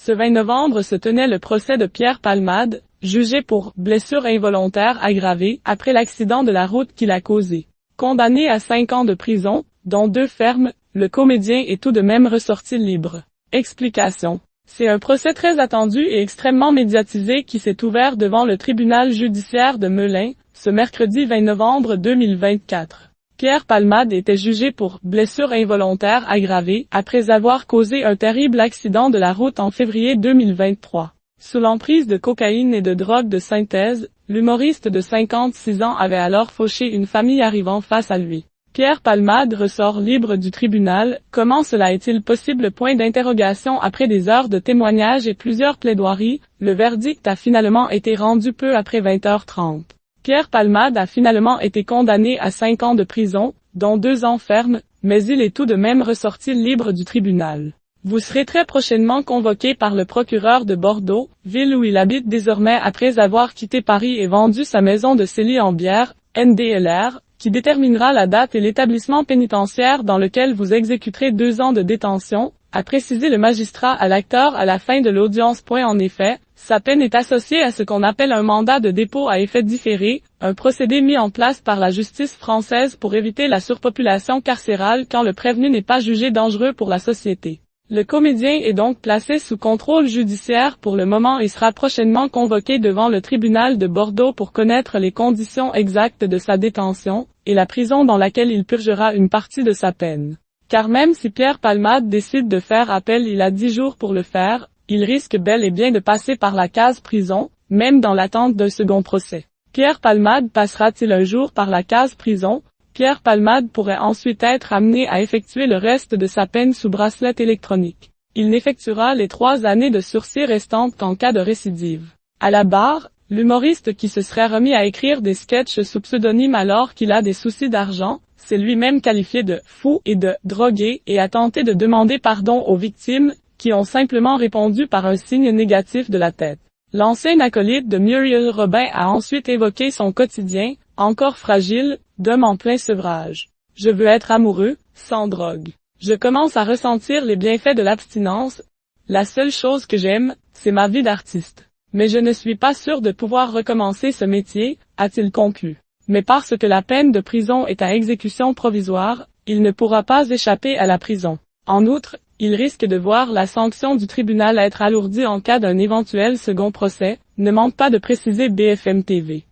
Ce 20 novembre se tenait le procès de Pierre Palmade, jugé pour blessure involontaire aggravée après l'accident de la route qu'il a causé. Condamné à 5 ans de prison, dont 2 fermes, le comédien est tout de même ressorti libre. Explication. C'est un procès très attendu et extrêmement médiatisé qui s'est ouvert devant le tribunal judiciaire de Melun, ce mercredi 20 novembre 2024. Pierre Palmade était jugé pour blessure involontaire aggravée après avoir causé un terrible accident de la route en février 2023. Sous l'emprise de cocaïne et de drogue de synthèse, l'humoriste de 56 ans avait alors fauché une famille arrivant face à lui. Pierre Palmade ressort libre du tribunal. Comment cela est-il possible? Point d'interrogation. Après des heures de témoignages et plusieurs plaidoiries, le verdict a finalement été rendu peu après 20h30. Pierre Palmade a finalement été condamné à 5 ans de prison, dont 2 ans ferme, mais il est tout de même ressorti libre du tribunal. Vous serez très prochainement convoqué par le procureur de Bordeaux, ville où il habite désormais après avoir quitté Paris et vendu sa maison de Célie-en-Bière, NDLR, qui déterminera la date et l'établissement pénitentiaire dans lequel vous exécuterez 2 ans de détention, a précisé le magistrat à l'acteur à la fin de l'audience. En effet, sa peine est associée à ce qu'on appelle un mandat de dépôt à effet différé, un procédé mis en place par la justice française pour éviter la surpopulation carcérale quand le prévenu n'est pas jugé dangereux pour la société. Le comédien est donc placé sous contrôle judiciaire pour le moment et sera prochainement convoqué devant le tribunal de Bordeaux pour connaître les conditions exactes de sa détention, et la prison dans laquelle il purgera une partie de sa peine. Car même si Pierre Palmade décide de faire appel, il a 10 jours pour le faire, il risque bel et bien de passer par la case prison, même dans l'attente d'un second procès. Pierre Palmade passera-t-il un jour par la case prison? Pierre Palmade pourrait ensuite être amené à effectuer le reste de sa peine sous bracelet électronique. Il n'effectuera les 3 années de sursis restantes qu'en cas de récidive. À la barre, l'humoriste qui se serait remis à écrire des sketchs sous pseudonyme alors qu'il a des soucis d'argent, s'est lui-même qualifié de « fou » et de « drogué » et a tenté de demander pardon aux victimes, qui ont simplement répondu par un signe négatif de la tête. L'ancien acolyte de Muriel Robin a ensuite évoqué son quotidien, encore fragile, d'homme en plein sevrage. Je veux être amoureux, sans drogue. Je commence à ressentir les bienfaits de l'abstinence. La seule chose que j'aime, c'est ma vie d'artiste. Mais je ne suis pas sûr de pouvoir recommencer ce métier, a-t-il conclu. Mais parce que la peine de prison est à exécution provisoire, il ne pourra pas échapper à la prison. En outre, il risque de voir la sanction du tribunal être alourdie en cas d'un éventuel second procès, ne manque pas de préciser BFM TV.